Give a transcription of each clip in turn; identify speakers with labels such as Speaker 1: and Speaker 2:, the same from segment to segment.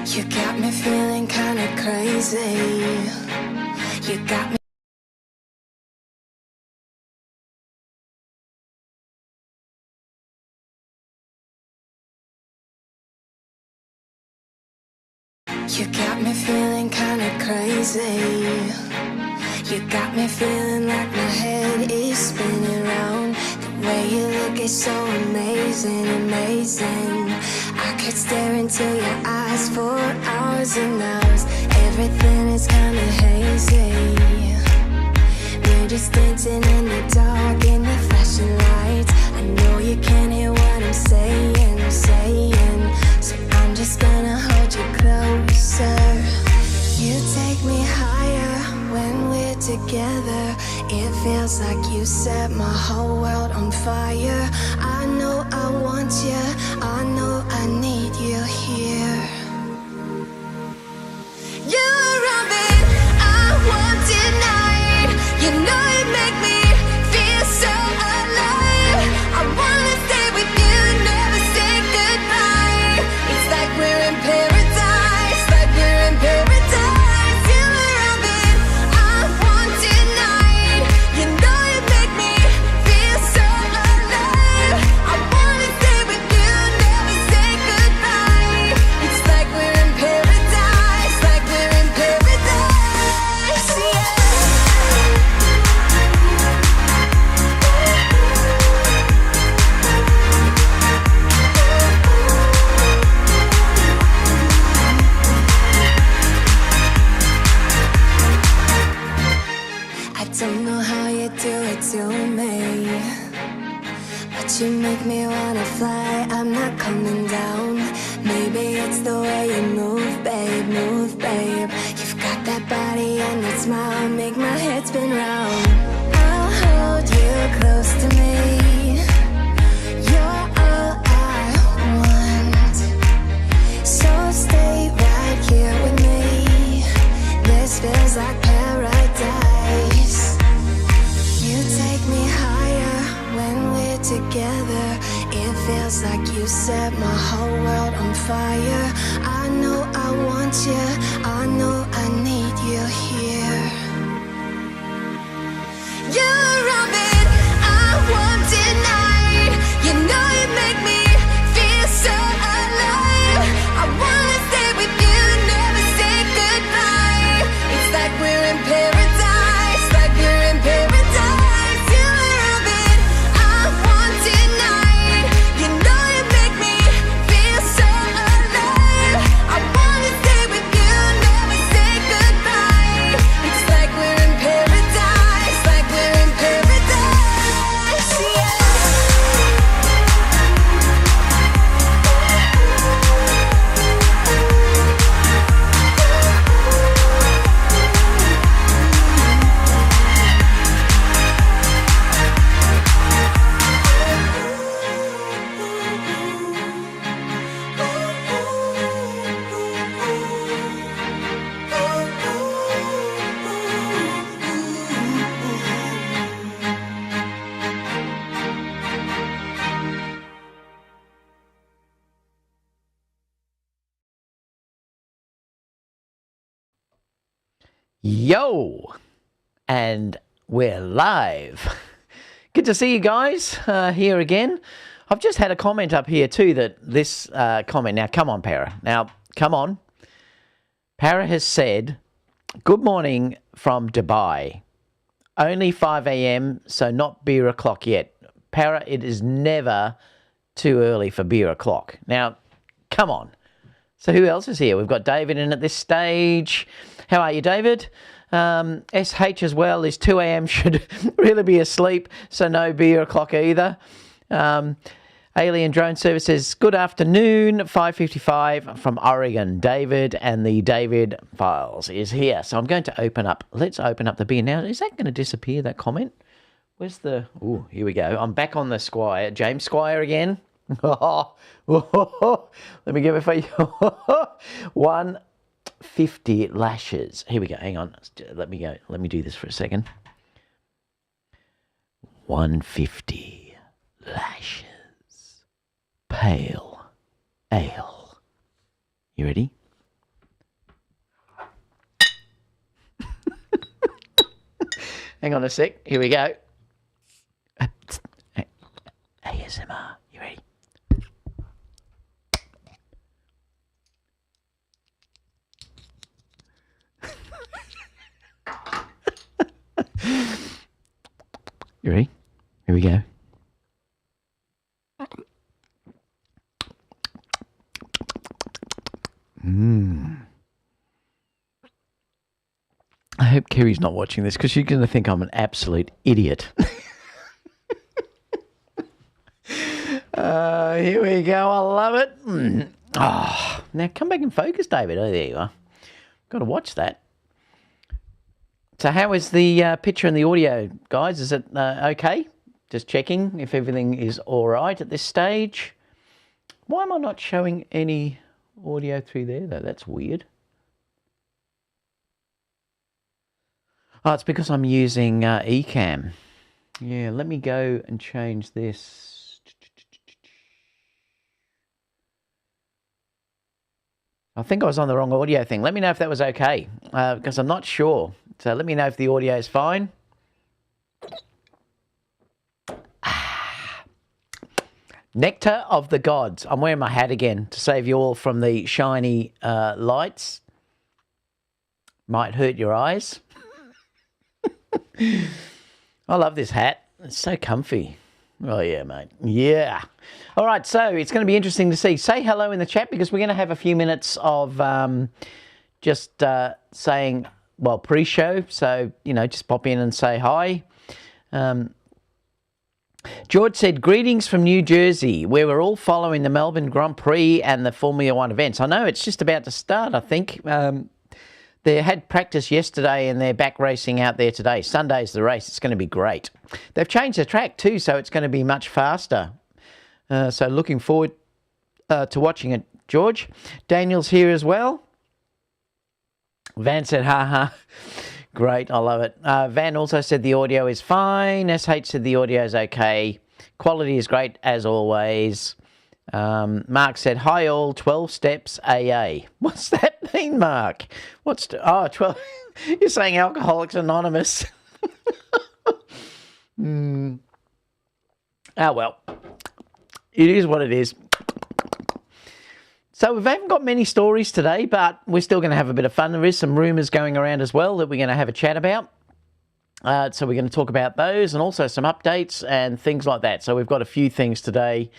Speaker 1: You got me feeling kinda crazy. You got me. You got me feeling kinda crazy. You got me feeling like my head is spinning round. The way you look is so amazing, amazing. I could stare into your eyes for hours and hours. Everything is kinda hazy. We're just dancing in the dark in the flashing lights. I know you can't hear what I'm saying, saying. So I'm just gonna hold you closer. You take me higher when we're together. It feels like you set my whole world on fire. I know I want you, I know I need you here. You're Robin, I want tonight. You know you make me feel so alive. I wanna stay with you, never say goodbye. It's like we're in paradise, like we're in paradise. You're Robin, I want tonight. You know you make me feel so alive. I wanna stay with you, never say goodbye. It's like we're in paradise, like we're in paradise, yeah. I don't know how you do it to me, but you make me wanna fly. I'm not coming down. Maybe it's the way you move, babe, move, babe. You've got that body and that smile, make my head spin round. I'll hold you close to me. You're all I want, so stay right here with me. This feels like paradise. You take me higher when we're together. It feels like you set my whole world on fire. I know I want you, I know I need you here. You're Robin, I want tonight. You know you make me feel so alive. I wanna stay with you, never say goodbye. It's like we're in paradise, like we're in paradise. You're Robin, I want tonight. You know you make me feel so alive. I wanna stay with you, never say goodbye. It's like we're in paradise, like we're in paradise, yeah.
Speaker 2: Yo, and we're live. Good to see you guys here again. I've just had a comment up here too that this comment, now come on Para, now come on. Para has said, good morning from Dubai. Only 5 a.m, so not beer o'clock yet. Para, it is never too early for beer o'clock. Now, come on. So who else is here? We've got David in at this stage. How are you, David? SH as well is 2 a.m. should really be asleep, so no beer o'clock either. Alien Drone Service says, good afternoon, 5:55 from Oregon. David and the David Files is here. So I'm going to open up, let's open up the beer. Now, is that going to disappear, that comment? Where's the, oh, here we go. I'm back on the Squire, James Squire again. Let me give it for you. 150 lashes. Here we go. Hang on. Let me go. Let me do this for a second. 150 lashes. Pale ale. You ready? Hang on a sec. Here we go. ASMR. You ready? You ready? Here we go. I hope Kerry's not watching this because she's going to think I'm an absolute idiot. Here we go. I love it. Oh, now come back and focus, David. Oh, there you are. Got to watch that. So how is the picture and the audio, guys? Is it okay? Just checking if everything is all right at this stage. Why am I not showing any audio through there, though? That's weird. Oh, it's because I'm using Ecamm. Yeah, let me go and change this. I think I was on the wrong audio thing. Let me know if that was okay, because I'm not sure. So let me know if the audio is fine. Nectar of the Gods. I'm wearing my hat again to save you all from the shiny lights. Might hurt your eyes. I love this hat. It's so comfy. Oh, yeah, mate. Yeah. All right, so it's going to be interesting to see. Say hello in the chat because we're going to have a few minutes of just saying, well, pre-show. So, you know, just pop in and say hi. George said, greetings from New Jersey, where we're all following the Melbourne Grand Prix and the Formula One events. I know it's just about to start, I think. They had practice yesterday and they're back racing out there today. Sunday's the race. It's going to be great. They've changed the track too, so it's going to be much faster. So looking forward to watching it, George. Daniel's here as well. Van said, haha. Great, I love it. Van also said the audio is fine. SH said the audio is okay. Quality is great as always. Mark said, hi all, 12 steps AA. What's that mean, Mark? 12. You're saying Alcoholics Anonymous. Oh, well, it is what it is. So we haven't got many stories today, but we're still going to have a bit of fun. There is some rumours going around as well that we're going to have a chat about. So we're going to talk about those and also some updates and things like that. So we've got a few things today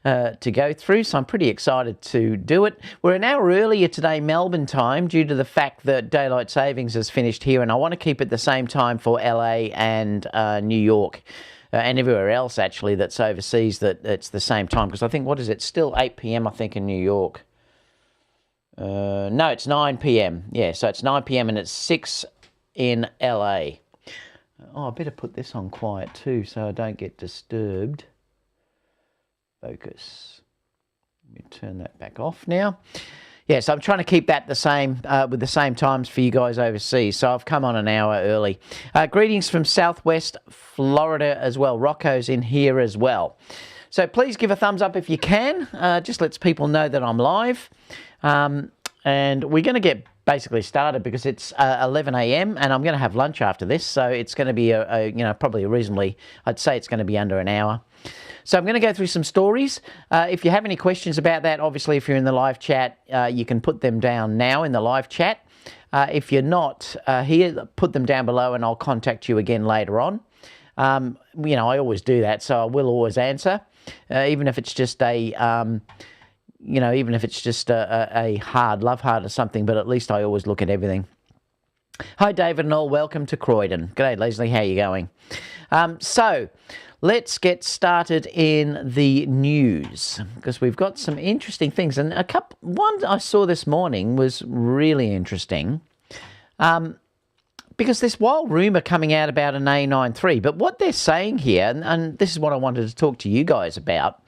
Speaker 2: to go through, so I'm pretty excited to do it. We're an hour earlier today, Melbourne time, due to the fact that daylight savings has finished here, and I want to keep it the same time for LA and New York and everywhere else, actually, that's overseas, that it's the same time, because I think, what is it, still 8 p.m, I think, in New York. No, it's 9 p.m. Yeah, so it's 9 p.m. and it's 6 in LA. Oh, I better put this on quiet too so I don't get disturbed. Focus. Let me turn that back off now. Yeah, so I'm trying to keep that the same with the same times for you guys overseas. So I've come on an hour early. Greetings from Southwest Florida as well. Rocco's in here as well. So please give a thumbs up if you can. Just lets people know that I'm live. And we're going to get basically started because it's 11 a.m. and I'm going to have lunch after this. So it's going to be probably a reasonably, I'd say it's going to be under an hour. So I'm going to go through some stories. If you have any questions about that, obviously, if you're in the live chat, you can put them down now in the live chat. If you're not here, put them down below and I'll contact you again later on. I always do that, so I will always answer, even if it's just a hard love heart or something, but at least I always look at everything. Hi, David and all. Welcome to Croydon. G'day, Leslie. How are you going? So let's get started in the news because we've got some interesting things. And one I saw this morning was really interesting because there's wild rumour coming out about an a9iii. But what they're saying here, and this is what I wanted to talk to you guys about,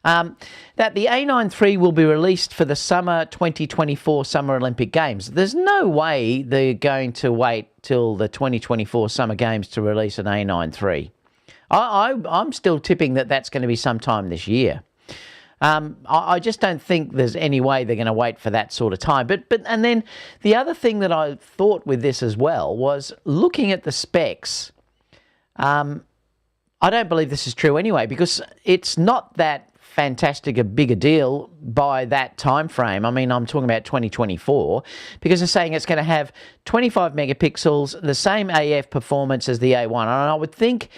Speaker 2: that the a9iii will be released for the summer 2024 Summer Olympic Games. There's no way they're going to wait till the 2024 Summer Games to release an a9iii. I'm still tipping that that's going to be sometime this year. I just don't think there's any way they're going to wait for that sort of time. And then the other thing that I thought with this as well was looking at the specs. I don't believe this is true anyway, because it's not that fantastic a bigger deal by that time frame. I mean, I'm talking about 2024, because they're saying it's going to have 25 megapixels, the same AF performance as the A1. And I would think,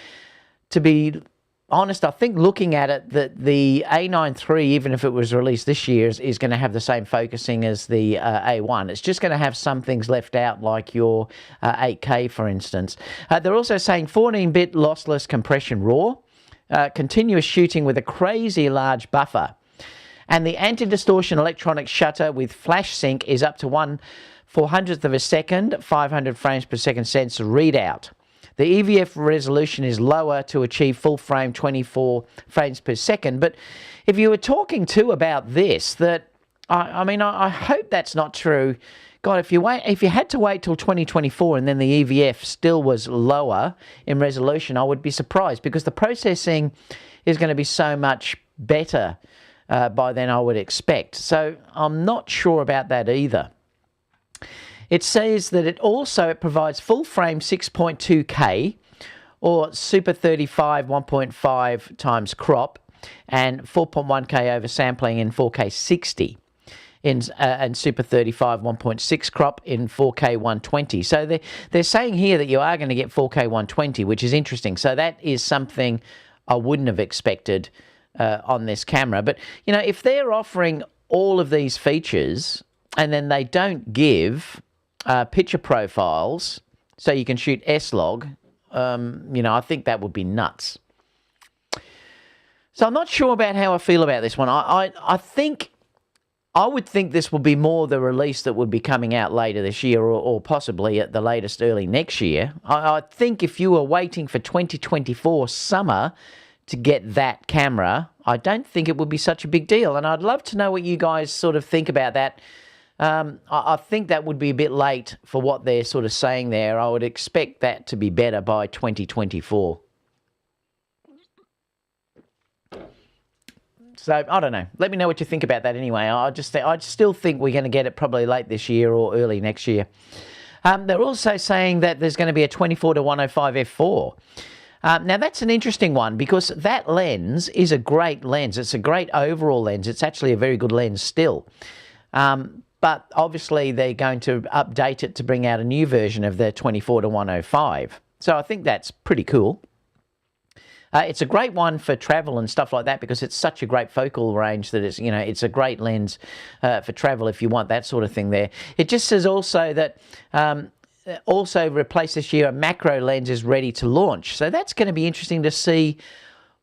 Speaker 2: to be honest, I think looking at it, that the a9iii, even if it was released this year, is going to have the same focusing as the A1. It's just going to have some things left out, like your 8K, for instance. They're also saying 14-bit lossless compression RAW, continuous shooting with a crazy large buffer, and the anti-distortion electronic shutter with flash sync is up to 1/400th of a second, 500 frames per second sensor readout. The EVF resolution is lower to achieve full frame 24 frames per second. But if you were talking too about this, I hope that's not true. God, if you had to wait till 2024 and then the EVF still was lower in resolution, I would be surprised, because the processing is going to be so much better by then, I would expect. So I'm not sure about that either. It says that it provides full frame 6.2K or Super 35 1.5 times crop and 4.1K oversampling in 4K 60 and Super 35 1.6 crop in 4K 120. So they're saying here that you are going to get 4K 120, which is interesting. So that is something I wouldn't have expected on this camera. But, you know, if they're offering all of these features and then they don't give picture profiles so you can shoot S-Log, I think that would be nuts. So I'm not sure about how I feel about this one. I would think this will be more the release that would be coming out later this year, or possibly at the latest early next year. I think if you were waiting for 2024 summer to get that camera, I don't think it would be such a big deal. And I'd love to know what you guys sort of think about that. I think that would be a bit late for what they're sort of saying there. I would expect that to be better by 2024. So, I don't know. Let me know what you think about that anyway. I still think we're going to get it probably late this year or early next year. They're also saying that there's going to be a 24-105 f4. Now, that's an interesting one, because that lens is a great lens. It's a great overall lens. It's actually a very good lens still. But obviously they're going to update it to bring out a new version of the 24-105. So I think that's pretty cool. It's a great one for travel and stuff like that, because it's such a great focal range that it's a great lens for travel if you want that sort of thing there. It just says also that also replaced this year, a macro lens is ready to launch. So that's going to be interesting to see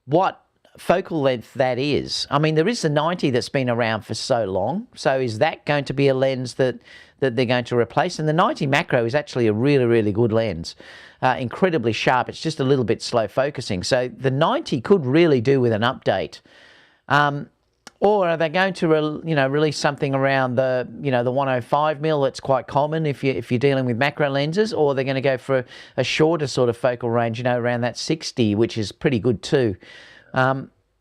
Speaker 2: what focal length that is. I mean, there is the 90 that's been around for so long. So is that going to be a lens that they're going to replace? And the 90 macro is actually a really, really good lens. Incredibly sharp. It's just a little bit slow focusing. So the 90 could really do with an update. Or are they going to release something around the 105mm? That's quite common if you're dealing with macro lenses. Or they're going to go for a shorter sort of focal range, around that 60, which is pretty good too.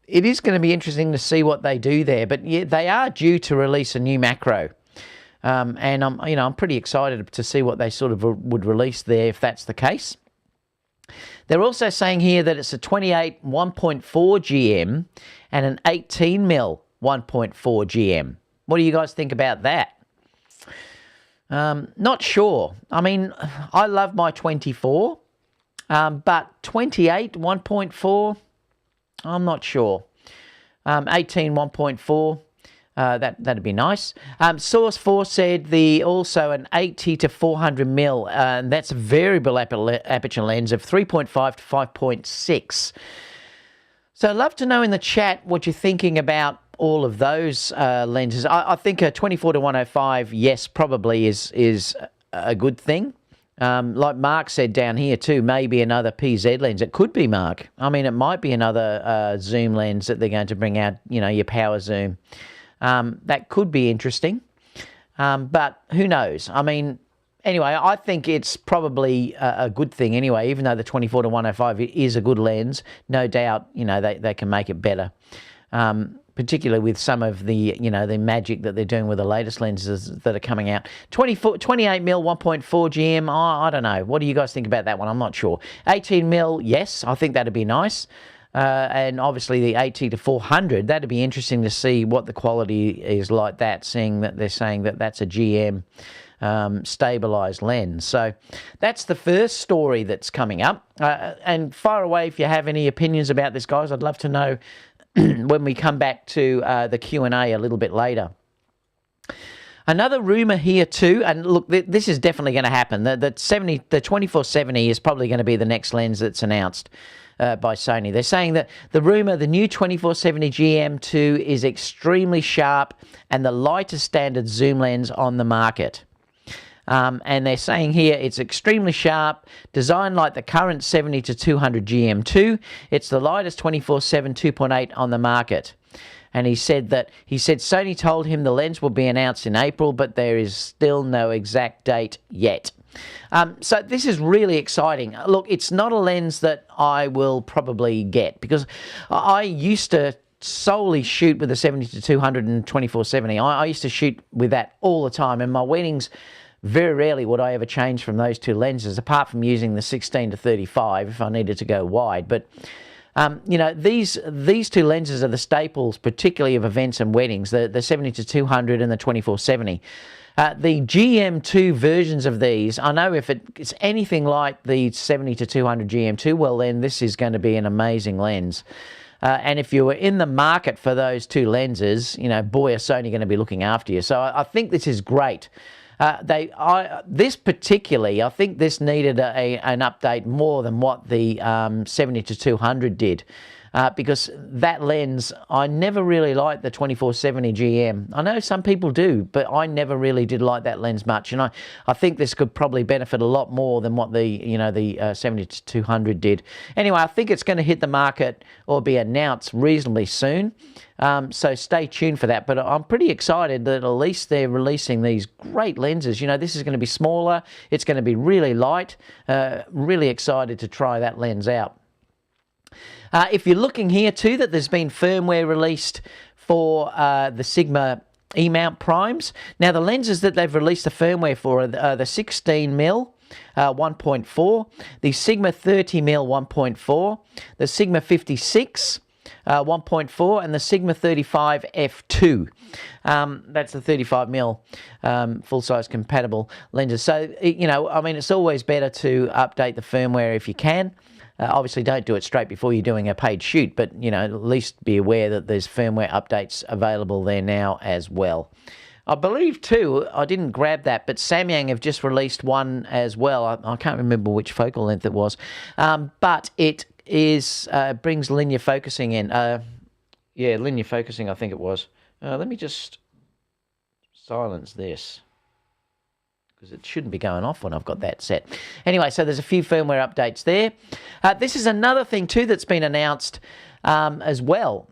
Speaker 2: It is going to be interesting to see what they do there, but yeah, they are due to release a new macro, and I'm pretty excited to see what they sort of would release there if that's the case. They're also saying here that it's a 28 1.4 GM and an 18mm 1.4 GM. What do you guys think about that? Not sure. I mean, I love my 24, but 28 1.4. I'm not sure. 18 1.4, that'd be nice. Source 4 said also an 80 to 400mm, and that's a variable aperture lens of 3.5 to 5.6. So I'd love to know in the chat what you're thinking about all of those lenses. I think a 24-105, yes, probably is a good thing. Like Mark said down here too, maybe another PZ lens. It could be, Mark. I mean, it might be another zoom lens that they're going to bring out, your power zoom. That could be interesting, but who knows? I mean, anyway, I think it's probably a good thing anyway, even though the 24-105 is a good lens. No doubt, they can make it better. particularly with some of the, the magic that they're doing with the latest lenses that are coming out. 28mm 1.4 GM, I don't know. What do you guys think about that one? I'm not sure. 18mm, yes, I think that'd be nice. And obviously the 80 to 400, that'd be interesting to see what the quality is like that, seeing that they're saying that that's a GM stabilized lens. So that's the first story that's coming up. And fire away if you have any opinions about this, guys. I'd love to know when we come back to the Q&A a little bit later. Another rumor here too, and look, this is definitely going to happen. The 2470 is probably going to be the next lens that's announced by Sony. They're saying that the new 2470 GM2 is extremely sharp and the lightest standard zoom lens on the market. And they're saying here it's extremely sharp, designed like the current 70 to 200 GM2. It's the lightest 24/7 2.8 on the market. And he said Sony told him the lens will be announced in April, but there is still no exact date yet. So this is really exciting. Look, it's not a lens that I will probably get because I used to solely shoot with the 70 to 200 and 2470. I used to shoot with that all the time, and my weddings, very rarely would I ever change from those two lenses, apart from using the 16 to 35 if I needed to go wide. But these two lenses are the staples, particularly of events and weddings, the 70 to 200 and the 2470. The GM2 versions of these, I know if it's anything like the 70 to 200 GM2, well then this is going to be an amazing lens. And if you were in the market for those two lenses, boy, are Sony going to be looking after you. So I think this is great. I think this needed an update more than what the 70 to 200 did, because that lens, I never really liked the 2470 GM. I know some people do, but I never really did like that lens much, and I think this could probably benefit a lot more than what the 70 to 200 did. Anyway, I think it's going to hit the market or be announced reasonably soon. So stay tuned for that. But I'm pretty excited that at least they're releasing these great lenses. This is going to be smaller. It's going to be really light. Really excited to try that lens out. If you're looking here too, that there's been firmware released for the Sigma E-mount primes. Now the lenses that they've released the firmware for are the 16mm 1.4, the Sigma 30mm 1.4, the Sigma 56 1.4, and the Sigma 35 f2. That's the 35mm full-size compatible lenses. So, it's always better to update the firmware if you can. Obviously, don't do it straight before you're doing a paid shoot, but, at least be aware that there's firmware updates available there now as well. I believe, too, I didn't grab that, but Samyang have just released one as well. I can't remember which focal length it was, but it brings linear focusing in. Linear focusing, I think it was. Let me just silence this, because it shouldn't be going off when I've got that set. Anyway, so there's a few firmware updates there. This is another thing too that's been announced as well.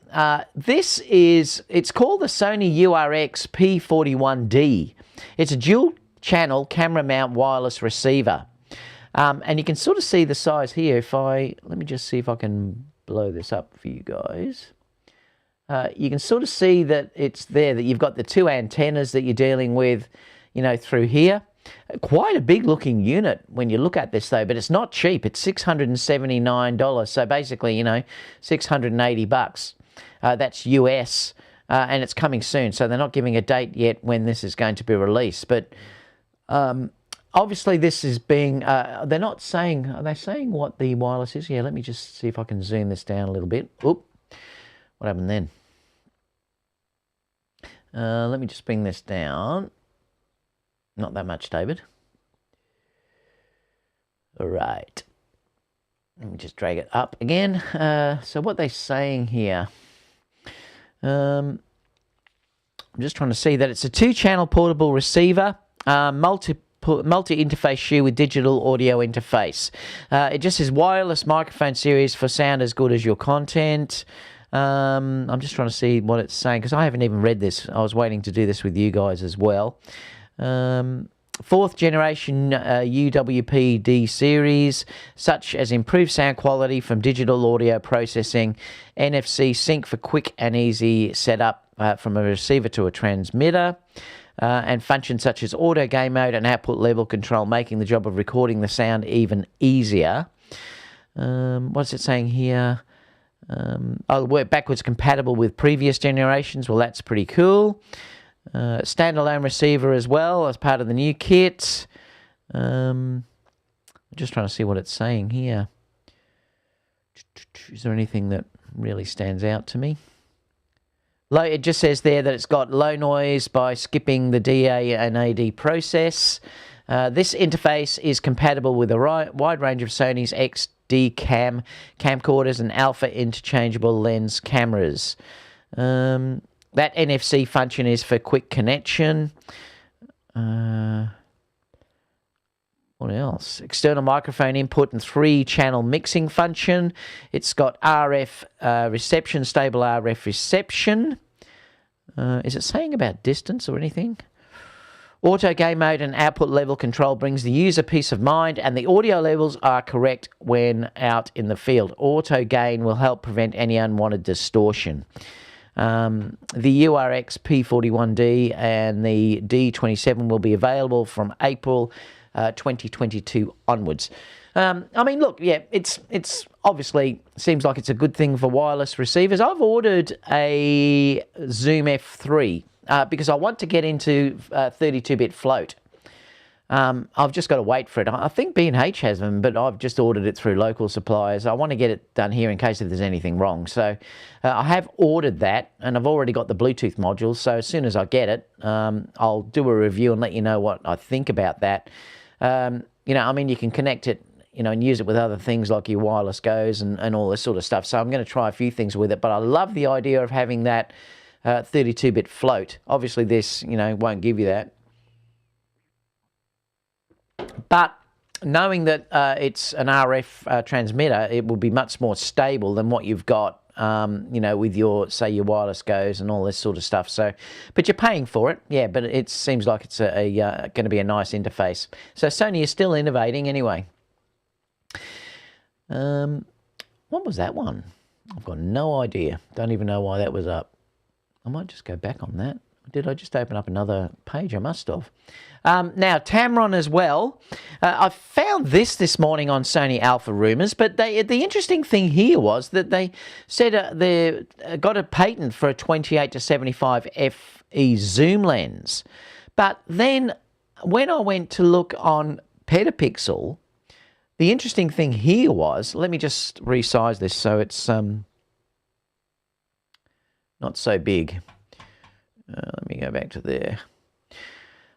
Speaker 2: It's called the Sony URX P41D. It's a dual channel camera mount wireless receiver. And you can sort of see the size here. Let me just see if I can blow this up for you guys. You can sort of see that it's there, that you've got the two antennas that you're dealing with, through here. Quite a big looking unit when you look at this though, but it's not cheap. It's $679. So basically, $680. That's US, and it's coming soon. So they're not giving a date yet when this is going to be released. But obviously this is being, are they saying what the wireless is? Yeah, let me just see if I can zoom this down a little bit. Oop, what happened then? Let me just bring this down. Not that much, David. All right. Let me just drag it up again. So what they're saying here, I'm just trying to see that it's a 2-channel portable receiver, multi-interface shoe with digital audio interface. It just says wireless microphone series for sound as good as your content. I'm just trying to see what it's saying, because I haven't even read this. I was waiting to do this with you guys as well. fourth generation UWP-D series, such as improved sound quality from digital audio processing, NFC sync for quick and easy setup from a receiver to a transmitter, and functions such as auto game mode and output level control, making the job of recording the sound even easier. What's it saying here? Work backwards compatible with previous generations. Well, that's pretty cool. Standalone receiver as well as part of the new kit. I'm just trying to see what it's saying here. Is there anything that really stands out to me? It just says there that it's got low noise by skipping the DA and AD process. This interface is compatible with a wide range of Sony's XD camcorders and alpha interchangeable lens cameras. That NFC function is for quick connection. What else? External microphone input and 3-channel mixing function. It's got RF reception, stable RF reception. Is it saying about distance or anything? Auto game mode and output level control brings the user peace of mind, and the audio levels are correct when out in the field. Auto gain will help prevent any unwanted distortion. The URX P41D and the D27 will be available from April 2022 onwards. I mean, look, yeah, it's obviously seems like it's a good thing for wireless receivers. I've ordered a Zoom F3 because I want to get into 32-bit float. I've just got to wait for it. I think B&H has them, but I've just ordered it through local suppliers. I want to get it done here in case if there's anything wrong. So I have ordered that, and I've already got the Bluetooth modules. So as soon as I get it, I'll do a review and let you know what I think about that. I mean, you can connect it, and use it with other things like your wireless goes and all this sort of stuff. So I'm going to try a few things with it, but I love the idea of having that 32-bit float. Obviously, this, won't give you that. But knowing that it's an RF transmitter, it will be much more stable than what you've got, with your wireless goes and all this sort of stuff. So, but you're paying for it, yeah. But it seems like it's going to be a nice interface. So Sony is still innovating anyway. What was that one? I've got no idea. Don't even know why that was up. I might just go back on that. Did I just open up another page? I must have. Now, Tamron as well. I found this morning on Sony Alpha Rumors, but the interesting thing here was that they said they got a patent for a 28-75 FE zoom lens. But then when I went to look on Petapixel, the interesting thing here was, let me just resize this so it's not so big. Let me go back to there.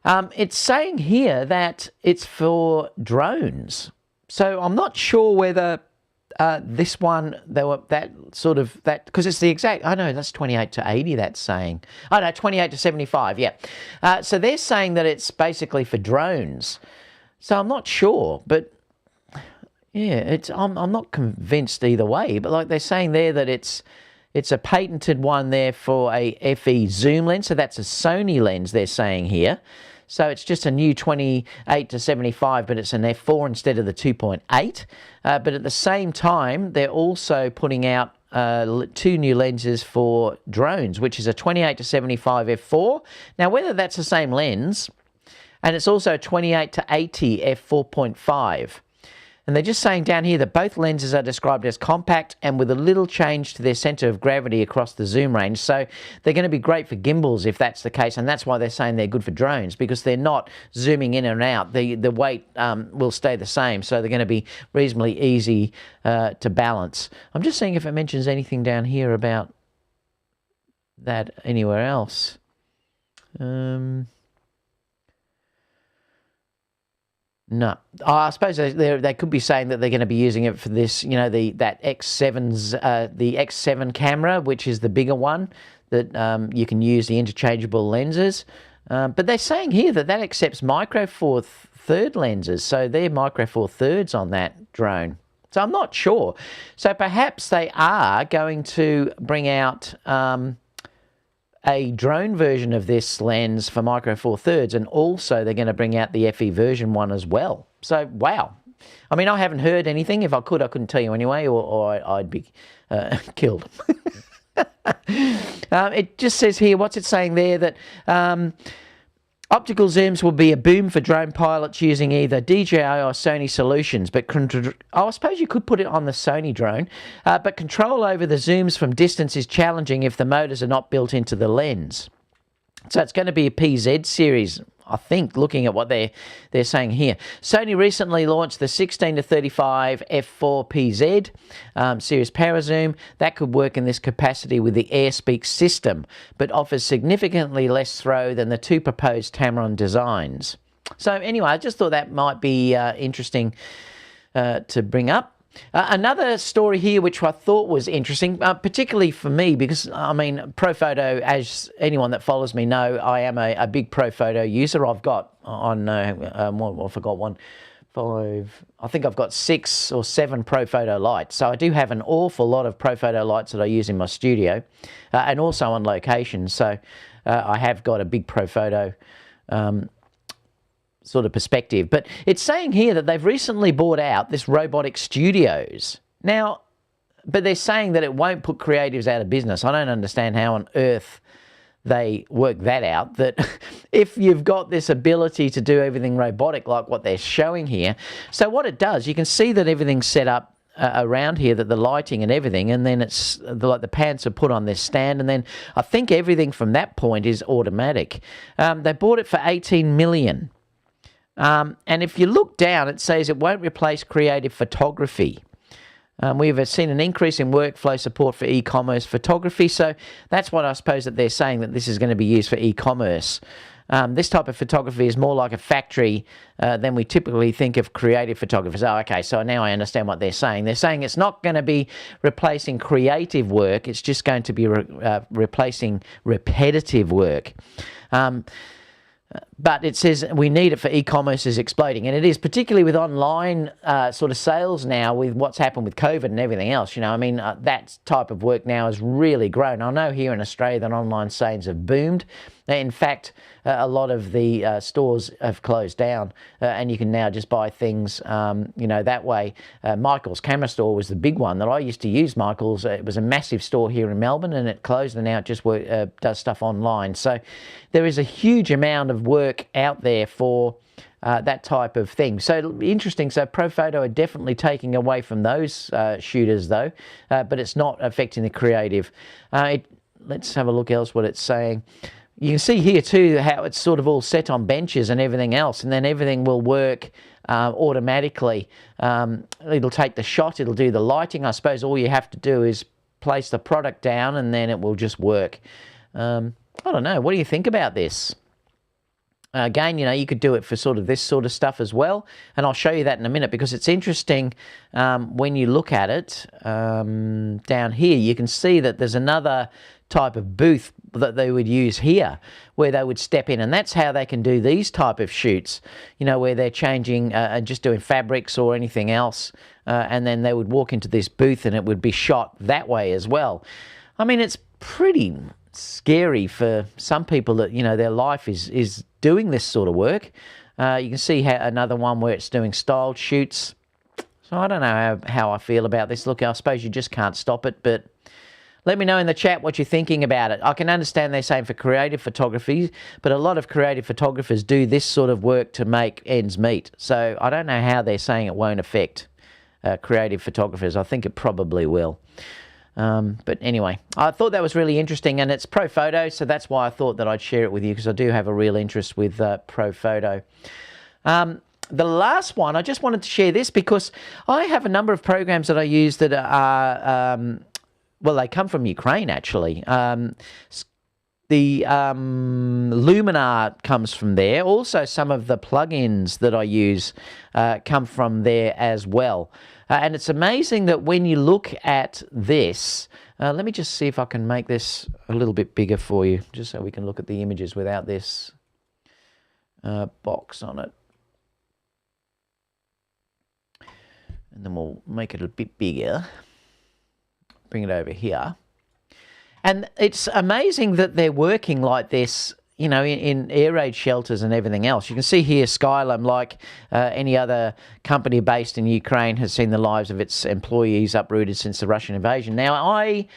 Speaker 2: It's saying here that it's for drones. So I'm not sure whether this one, because it's the exact, that's 28-80 that's saying. 28-75, yeah. So they're saying that it's basically for drones. So I'm not sure, but yeah, I'm not convinced either way. But like they're saying there that it's a patented one there for a FE zoom lens. So that's a Sony lens they're saying here. So it's just a new 28-75, but it's an f4 instead of the 2.8. But at the same time, they're also putting out 2 new lenses for drones, which is a 28-75 f4. Now, whether that's the same lens, and it's also a 28-80 f4.5. And they're just saying down here that both lenses are described as compact and with a little change to their centre of gravity across the zoom range. So they're going to be great for gimbals if that's the case. And that's why they're saying they're good for drones, because they're not zooming in and out. The weight will stay the same. So they're going to be reasonably easy to balance. I'm just seeing if it mentions anything down here about that anywhere else. No, I suppose they could be saying that they're going to be using it for this, that X7's the X7 camera, which is the bigger one that you can use the interchangeable lenses. But they're saying here that accepts micro four third lenses, so they're micro four thirds on that drone. So I'm not sure. So perhaps they are going to bring out a drone version of this lens for Micro Four Thirds, and also they're going to bring out the FE version one as well. So, wow. I mean, I haven't heard anything. If I could, I couldn't tell you anyway, or I'd be killed. It just says here, what's it saying there? That optical zooms will be a boom for drone pilots using either DJI or Sony solutions. But I suppose you could put it on the Sony drone. But control over the zooms from distance is challenging if the motors are not built into the lens. So it's going to be a PZ series, I think, looking at what they're saying here. Sony recently launched the 16 to 35 f4 PZ series power zoom. That could work in this capacity with the AirSpeak system, but offers significantly less throw than the two proposed Tamron designs. So anyway, I just thought that might be interesting to bring up. Another story here which I thought was interesting, particularly for me, because, I mean, ProPhoto, as anyone that follows me know, I am a big ProPhoto user. I've got on, I forgot one, I think I've got 6 or 7 ProPhoto lights. So I do have an awful lot of ProPhoto lights that I use in my studio and also on location. So I have got a big ProPhoto sort of perspective. But it's saying here that they've recently bought out this Robotic Studios. Now, but they're saying that it won't put creatives out of business. I don't understand how on earth they work that out, that if you've got this ability to do everything robotic like what they're showing here. So what it does, you can see that everything's set up around here, that the lighting and everything, and then it's like the pants are put on this stand, and then I think everything from that point is automatic. They bought it for 18 million. And if you look down, it says it won't replace creative photography. We've seen an increase in workflow support for e-commerce photography. So that's what I suppose that they're saying, that this is going to be used for e-commerce. This type of photography is more like a factory than we typically think of creative photographers. Oh, okay, so now I understand what they're saying. They're saying it's not going to be replacing creative work. It's just going to be replacing repetitive work. But it says we need it for e-commerce is exploding. And it is, particularly with online sort of sales now, with what's happened with COVID and everything else. You know, I mean, that type of work now has really grown. I know here in Australia that online sales have boomed. In fact, a lot of the stores have closed down and you can now just buy things, you know, that way. Michael's Camera Store was the big one that I used to use. Michael's, it was a massive store here in Melbourne, and it closed, and now it just does stuff online. So there is a huge amount of work out there for that type of thing. So interesting. So ProPhoto are definitely taking away from those shooters though, but it's not affecting the creative. Let's have a look else what it's saying. You can see here too how it's sort of all set on benches and everything else, and then everything will work automatically. It'll take the shot, it'll do the lighting. I suppose all you have to do is place the product down and then it will just work. I don't know, what do you think about this? Again, you know, you could do it for sort of this sort of stuff as well, and I'll show you that in a minute, because it's interesting when you look at it down here. You can see that there's another type of booth that they would use here, where they would step in, and that's how they can do these type of shoots, you know, where they're changing and just doing fabrics or anything else, and then they would walk into this booth and it would be shot that way as well. I mean, it's pretty scary for some people that, you know, their life is doing this sort of work. You can see another one where it's doing styled shoots. So I don't know how I feel about this. Look, I suppose you just can't stop it, but let me know in the chat what you're thinking about it. I can understand they're saying for creative photography, but a lot of creative photographers do this sort of work to make ends meet. So I don't know how they're saying it won't affect creative photographers. I think it probably will. But anyway, I thought that was really interesting, and it's ProPhoto, so that's why I thought that I'd share it with you, because I do have a real interest with ProPhoto. The last one, I just wanted to share this because I have a number of programs that I use that are, well, they come from Ukraine, actually. The Luminar comes from there. Also, some of the plugins that I use come from there as well. And it's amazing that when you look at this, let me just see if I can make this a little bit bigger for you, just so we can look at the images without this box on it. And then we'll make it a bit bigger. Bring it over here. And it's amazing that they're working like this, you know, in air raid shelters and everything else. You can see here Skylum, like any other company based in Ukraine, has seen the lives of its employees uprooted since the Russian invasion. Now, I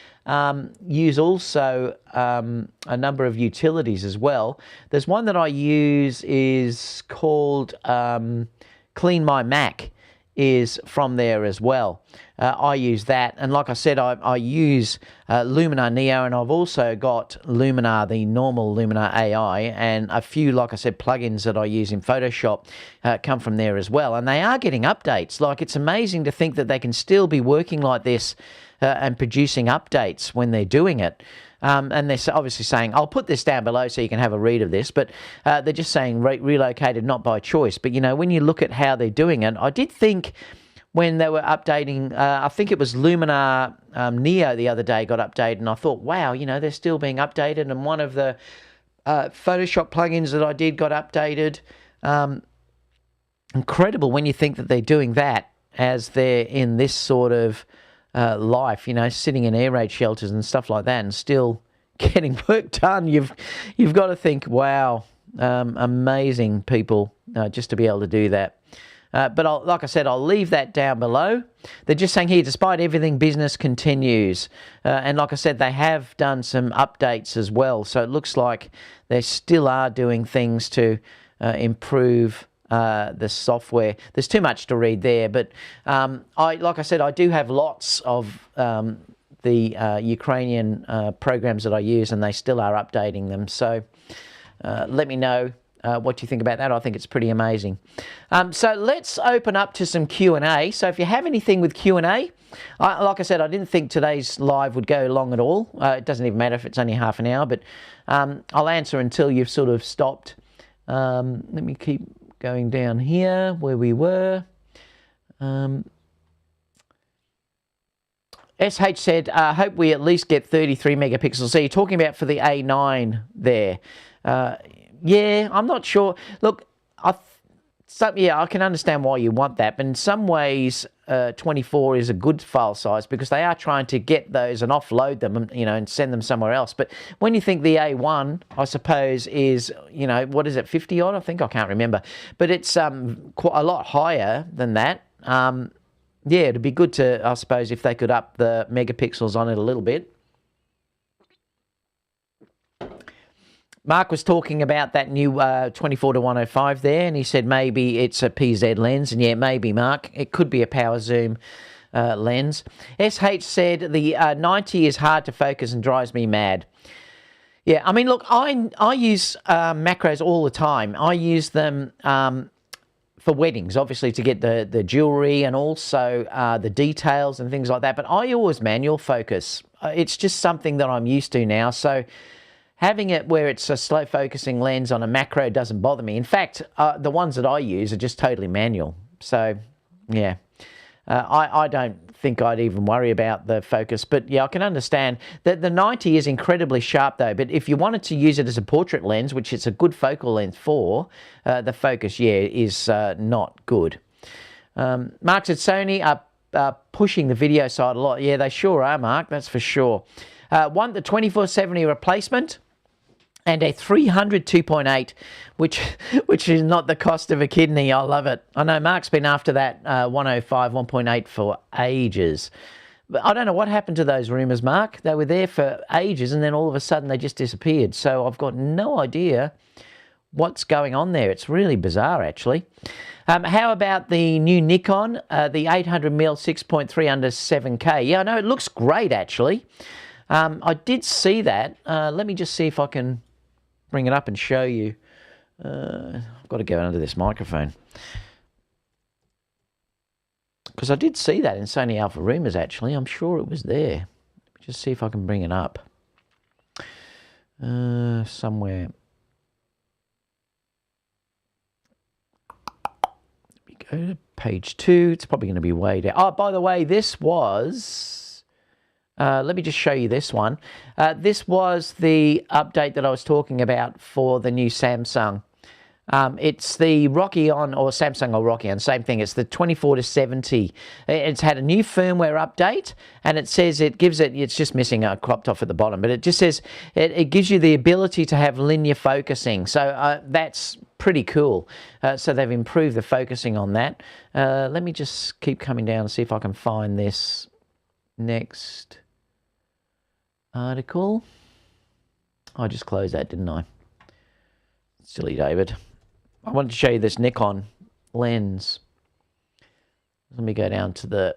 Speaker 2: use also a number of utilities as well. There's one that I use is called Clean My Mac, is from there as well. I use that, and like I said, I use Luminar Neo, and I've also got Luminar, the normal Luminar AI, and a few, like I said, plugins that I use in Photoshop come from there as well, and they are getting updates. Like, it's amazing to think that they can still be working like this and producing updates when they're doing it. And they're obviously saying, I'll put this down below so you can have a read of this, but they're just saying relocated not by choice. But, you know, when you look at how they're doing it, I did think when they were updating, I think it was Luminar Neo the other day got updated, and I thought, wow, you know, they're still being updated, and one of the Photoshop plugins that I did got updated. Incredible when you think that they're doing that as they're in this sort of life, you know, sitting in air raid shelters and stuff like that, and still getting work done. You've got to think, wow, amazing people just to be able to do that. But like I said, I'll leave that down below. They're just saying here, despite everything, business continues. And like I said, they have done some updates as well. So it looks like they still are doing things to improve the software. There's too much to read there, but like I said, I do have lots of the Ukrainian programs that I use, and they still are updating them. So let me know what you think about that. I think it's pretty amazing. So let's open up to some Q&A. So if you have anything with Q&A, like I said, I didn't think today's live would go long at all. It doesn't even matter if it's only half an hour, but I'll answer until you've sort of stopped. Let me keep going down here where we were. SH said, hope we at least get 33 megapixels. So you're talking about for the A9 there. Yeah, I'm not sure. Look, I can understand why you want that, but in some ways, 24 is a good file size because they are trying to get those and offload them, you know, and send them somewhere else. But when you think the A1, I suppose, is, you know, what is it, 50 odd? I think, I can't remember. But it's quite a lot higher than that. Yeah, it'd be good to, I suppose, if they could up the megapixels on it a little bit. Mark was talking about that new 24-105 there, and he said maybe it's a PZ lens, and yeah, maybe, Mark. It could be a power zoom lens. SH said the 90 is hard to focus and drives me mad. Yeah, I mean, look, I use macros all the time. I use them for weddings, obviously, to get the jewelry and also the details and things like that, but I always manual focus. It's just something that I'm used to now, so having it where it's a slow focusing lens on a macro doesn't bother me. In fact, the ones that I use are just totally manual. So, yeah, I don't think I'd even worry about the focus. But, yeah, I can understand that the 90 is incredibly sharp, though. But if you wanted to use it as a portrait lens, which it's a good focal length for, the focus, yeah, is not good. Mark said Sony are pushing the video side a lot. Yeah, they sure are, Mark, that's for sure. Want the 2470 replacement and a 300 2.8, which is not the cost of a kidney. I love it. I know Mark's been after that 105 1.8 for ages. But I don't know what happened to those rumours, Mark. They were there for ages, and then all of a sudden they just disappeared. So I've got no idea what's going on there. It's really bizarre, actually. How about the new Nikon, the 800mm 6.3 under 7K? Yeah, I know, it looks great, actually. I did see that. Let me just see if I can bring it up and show you. I've got to go under this microphone. Because I did see that in Sony Alpha Rumors, actually. I'm sure it was there. Let me just see if I can bring it up. Somewhere. Let me go to page 2. It's probably going to be way down. Oh, by the way, this was... let me just show you this one. This was the update that I was talking about for the new Samsung. It's the Rockion or Samsung or Rockion, same thing. It's the 24 to 70. It's had a new firmware update, and it says it gives it, it's just missing a cropped off at the bottom, but it just says it gives you the ability to have linear focusing. So that's pretty cool. So they've improved the focusing on that. Let me just keep coming down and see if I can find this next article. I just closed that, didn't I? Silly David. I wanted to show you this Nikon lens. Let me go down to the...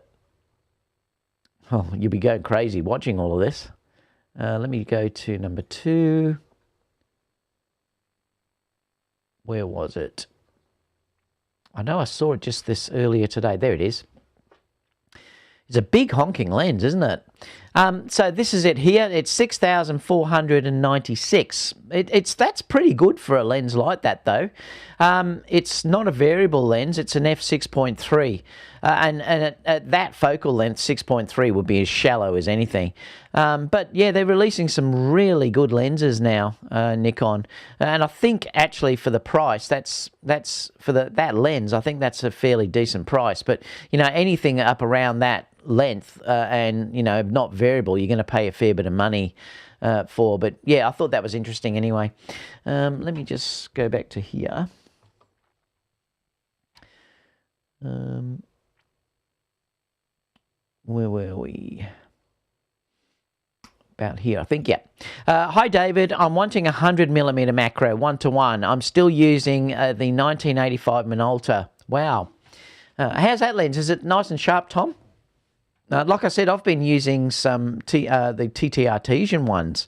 Speaker 2: Oh, you'll be going crazy watching all of this. Let me go to number 2. Where was it? I know I saw it just this earlier today. There it is. It's a big honking lens, isn't it? So this is it here. It's 6,496. That's pretty good for a lens like that, though. It's not a variable lens. It's an f6.3. And at that focal length, 6.3 would be as shallow as anything. But yeah, they're releasing some really good lenses now, Nikon. And I think actually for the price, that's for that lens, I think that's a fairly decent price. But, you know, anything up around that length and, you know, not variable, you're going to pay a fair bit of money for. But yeah, I thought that was interesting anyway. Let me just go back to here. Where were we? About here, I think, yeah. Hi, David. I'm wanting 100mm macro, 1:1. I'm still using the 1985 Minolta. Wow. How's that lens? Is it nice and sharp, Tom? Like I said, I've been using some the TT Artesian ones,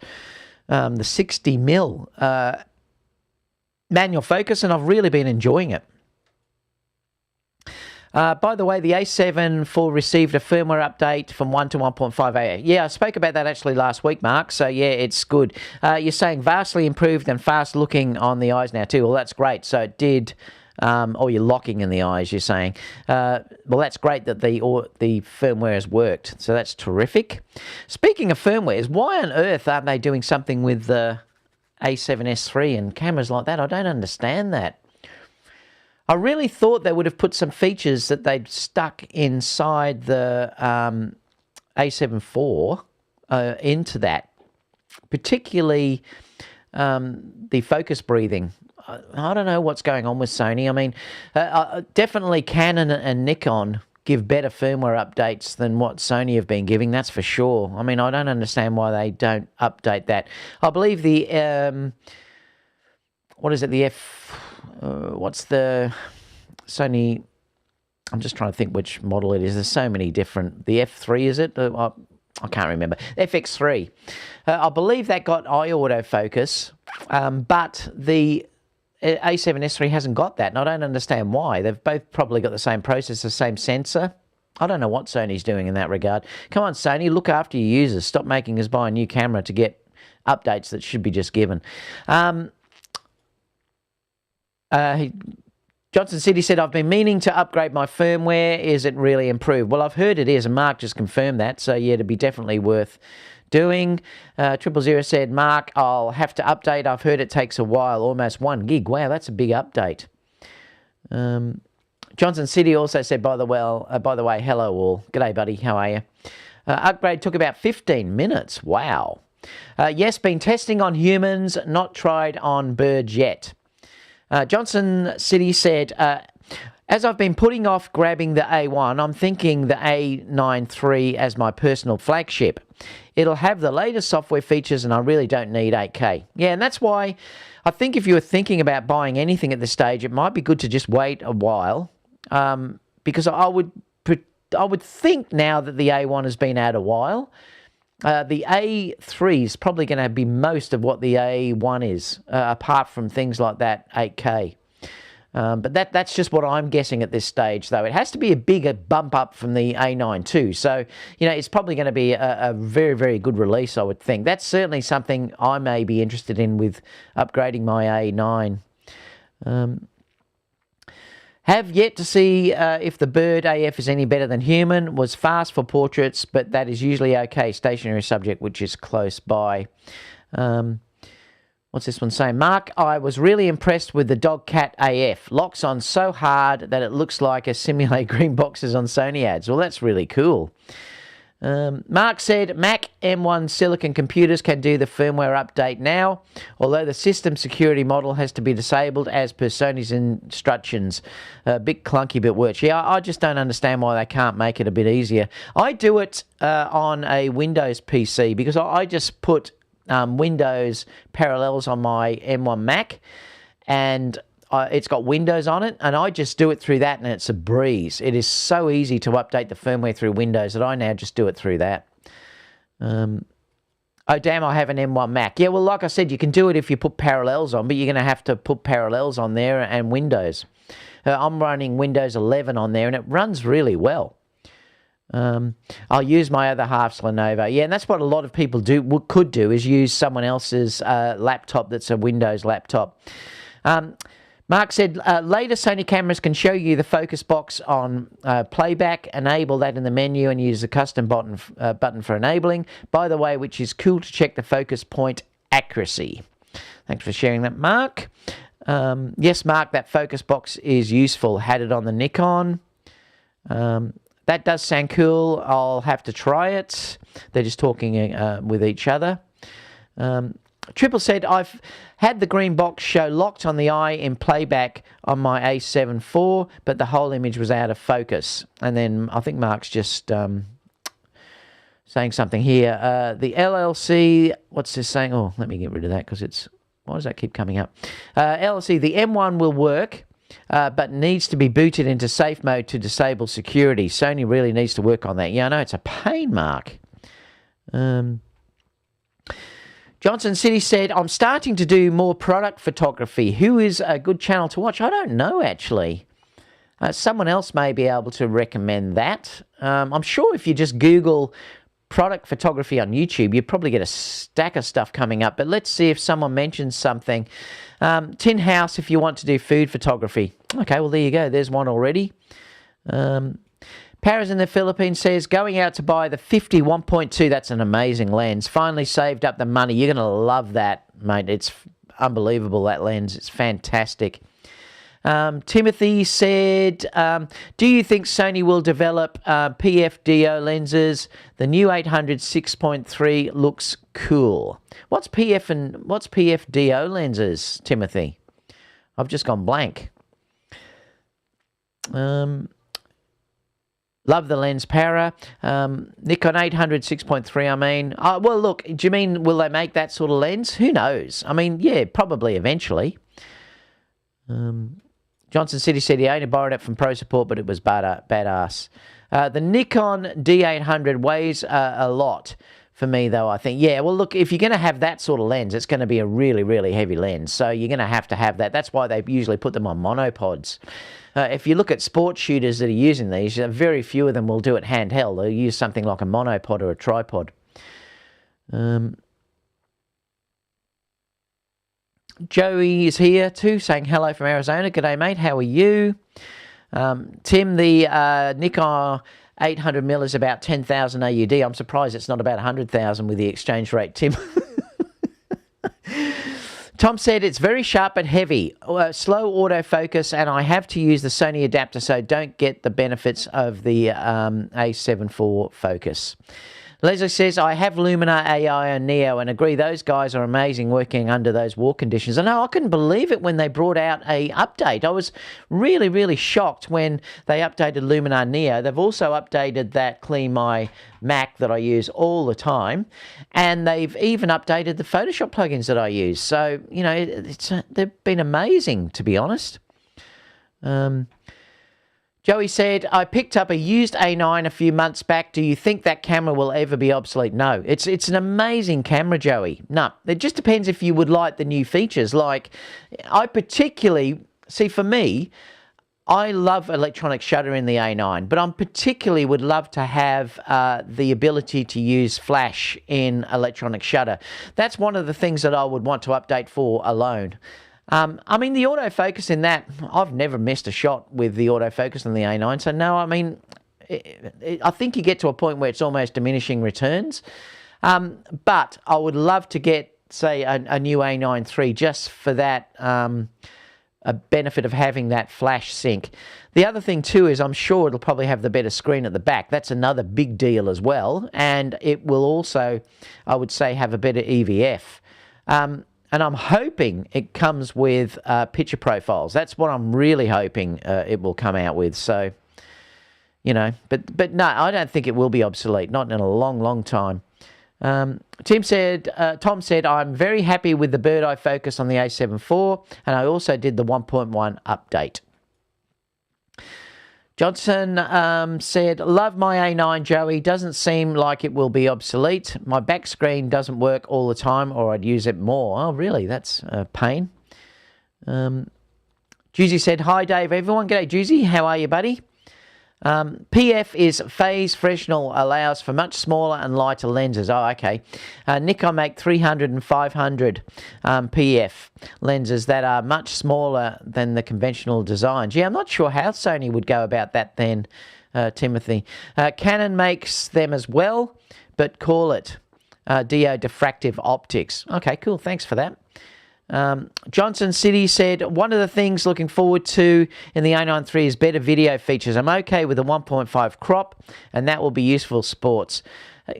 Speaker 2: the 60mm manual focus, and I've really been enjoying it. By the way, the A7 IV received a firmware update from 1 to 1.5a. Yeah, I spoke about that actually last week, Mark. So yeah, it's good. You're saying vastly improved and fast looking on the eyes now too. Well, that's great. So it did. Or you're locking in the eyes, you're saying. Well, that's great that the firmware has worked. So that's terrific. Speaking of firmwares, why on earth aren't they doing something with the A7S III and cameras like that? I don't understand that. I really thought they would have put some features that they'd stuck inside the A7 IV into that, particularly the focus breathing. I don't know what's going on with Sony. I mean, definitely Canon and Nikon give better firmware updates than what Sony have been giving, that's for sure. I mean, I don't understand why they don't update that. I believe the, what is it, the what's the Sony, I'm just trying to think which model it is. There's so many different, the F3 is it? I can't remember. FX3. I believe that got eye autofocus, but the A7S III hasn't got that, and I don't understand why. They've both probably got the same processor, same sensor. I don't know what Sony's doing in that regard. Come on, Sony, look after your users. Stop making us buy a new camera to get updates that should be just given. Johnson City said, I've been meaning to upgrade my firmware. Is it really improved? Well, I've heard it is, and Mark just confirmed that. So, yeah, it'd be definitely worth doing. 000 said, Mark, I'll have to update. I've heard it takes a while, almost 1 gig. Wow, that's a big update. Johnson City also said, by the way, hello all. G'day, buddy. How are you? Upgrade took about 15 minutes. Wow. Yes, been testing on humans, not tried on birds yet. Johnson City said, as I've been putting off grabbing the A1, I'm thinking the a9iii as my personal flagship. It'll have the latest software features and I really don't need 8K. Yeah, and that's why I think if you were thinking about buying anything at this stage, it might be good to just wait a while, because I would think now that the A1 has been out a while, the A3 is probably going to be most of what the A1 is, apart from things like that 8K. But that's just what I'm guessing at this stage, though. It has to be a bigger bump up from the A9 too. So, you know, it's probably going to be a very, very good release, I would think. That's certainly something I may be interested in with upgrading my A9. Have yet to see if the Bird AF is any better than human. Was fast for portraits, but that is usually okay. Stationary subject, which is close by. What What's this one saying? Mark, I was really impressed with the Dog Cat AF. Locks on so hard that it looks like a simulate green boxes on Sony ads. Well, that's really cool. Mark said Mac M1 silicon computers can do the firmware update now, although the system security model has to be disabled as per Sony's instructions. A bit clunky, but works. Yeah, I just don't understand why they can't make it a bit easier. I do it on a Windows PC because I just put Windows parallels on my M1 Mac, and it's got Windows on it, and I just do it through that, and it's a breeze. It is so easy to update the firmware through Windows that I now just do it through that. Oh, damn, I have an M1 Mac. Yeah, well, like I said, you can do it if you put parallels on, but you're going to have to put parallels on there and Windows. I'm running Windows 11 on there, and it runs really well. I'll use my other half's Lenovo. Yeah, and that's what a lot of people could do, is use someone else's laptop that's a Windows laptop. Mark said, later Sony cameras can show you the focus box on playback. Enable that in the menu and use the custom button for enabling. By the way, which is cool to check the focus point accuracy. Thanks for sharing that, Mark. Yes, Mark, that focus box is useful. Had it on the Nikon. That does sound cool. I'll have to try it. They're just talking with each other. Triple said, I've had the green box show locked on the eye in playback on my a7 IV, but the whole image was out of focus. And then I think Mark's just saying something here. The LLC, what's this saying? Oh, let me get rid of that because it's, why does that keep coming up? LLC, the M1 will work, but needs to be booted into safe mode to disable security. Sony really needs to work on that. Yeah, I know, it's a pain, Mark. Johnson City said, I'm starting to do more product photography. Who is a good channel to watch? I don't know, actually. Someone else may be able to recommend that. I'm sure if you just Google product photography on YouTube, you probably get a stack of stuff coming up. But let's see if someone mentions something. Tin House, if you want to do food photography. Okay, well, there you go. There's one already. Paris in the Philippines says, going out to buy the 50 1.2. That's an amazing lens. Finally saved up the money. You're going to love that, mate. It's unbelievable, that lens. It's fantastic. Timothy said, do you think Sony will develop PFDO lenses? The new 800 6.3 looks cool. What's PFDO lenses, Timothy? I've just gone blank. Love the lens, Para. Nikon 800 6.3, I mean. Well, look, do you mean will they make that sort of lens? Who knows? I mean, yeah, probably eventually. Johnson City said he only borrowed it from Pro Support, but it was badass. The Nikon D800 weighs a lot for me, though, I think. Yeah, well, look, if you're going to have that sort of lens, it's going to be a really, really heavy lens. So you're going to have that. That's why they usually put them on monopods. If you look at sports shooters that are using these, very few of them will do it handheld. They'll use something like a monopod or a tripod. Joey is here too, saying hello from Arizona. G'day, mate. How are you? Tim, the Nikon 800mm is about 10,000 AUD. I'm surprised it's not about 100,000 with the exchange rate, Tim. Tom said, it's very sharp but heavy, slow autofocus, and I have to use the Sony adapter, so don't get the benefits of the A7 IV focus. Leslie says, I have Lumina AI and Neo and agree those guys are amazing working under those war conditions. I know, I couldn't believe it when they brought out a update. I was really, really shocked when they updated Lumina Neo. They've also updated that Clean My Mac that I use all the time. And they've even updated the Photoshop plugins that I use. So, you know, they've been amazing, to be honest. Joey said, I picked up a used a9 a few months back. Do you think that camera will ever be obsolete? No. It's an amazing camera, Joey. No. It just depends if you would like the new features. Like, I particularly, see, for me, I love electronic shutter in the a9, but I particularly would love to have the ability to use flash in electronic shutter. That's one of the things that I would want to update for alone. I mean, the autofocus in that, I've never missed a shot with the autofocus on the A9. So, no, I mean, I think you get to a point where it's almost diminishing returns. But I would love to get say, a new a9iii just for that a benefit of having that flash sync. The other thing too is I'm sure it'll probably have the better screen at the back. That's another big deal as well. And it will also, I would say, have a better EVF. And I'm hoping it comes with picture profiles. That's what I'm really hoping it will come out with. So, you know, but no, I don't think it will be obsolete. Not in a long, long time. Tom said, I'm very happy with the bird eye focus on the A7 IV, and I also did the 1.1 update. Johnson said, love my A9, Joey. Doesn't seem like it will be obsolete. My back screen doesn't work all the time, or I'd use it more. Oh, really? That's a pain. Juicy said, hi, Dave, everyone. G'day, Juicy. How are you, buddy? PF is phase Fresnel, allows for much smaller and lighter lenses. Oh, okay. Nikon make 300 and 500 PF lenses that are much smaller than the conventional designs. Yeah, I'm not sure how Sony would go about that then, Timothy. Canon makes them as well, but call it DO diffractive optics. Okay, cool. Thanks for that. Johnson City said, one of the things looking forward to in the a9iii is better video features. I'm okay with the 1.5 crop, and that will be useful sports.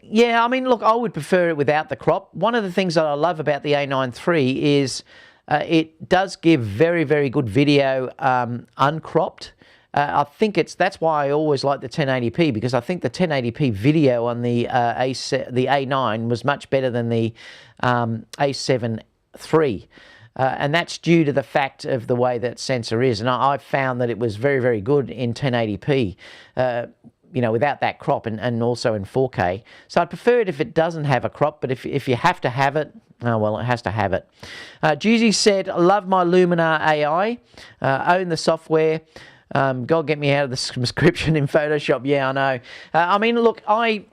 Speaker 2: Yeah, I mean, look, I would prefer it without the crop. One of the things that I love about the a9iii is it does give very, very good video uncropped. I think that's why I always like the 1080p, because I think the 1080p video on the A9 was much better than the A7 III. And that's due to the fact of the way that sensor is. And I found that it was very, very good in 1080p, you know, without that crop, and also in 4K. So I'd prefer it if it doesn't have a crop, but if you have to have it, oh, well, it has to have it. Juicy said, love my Luminar AI, own the software. God, get me out of the subscription in Photoshop. Yeah, I know. I mean, look, I've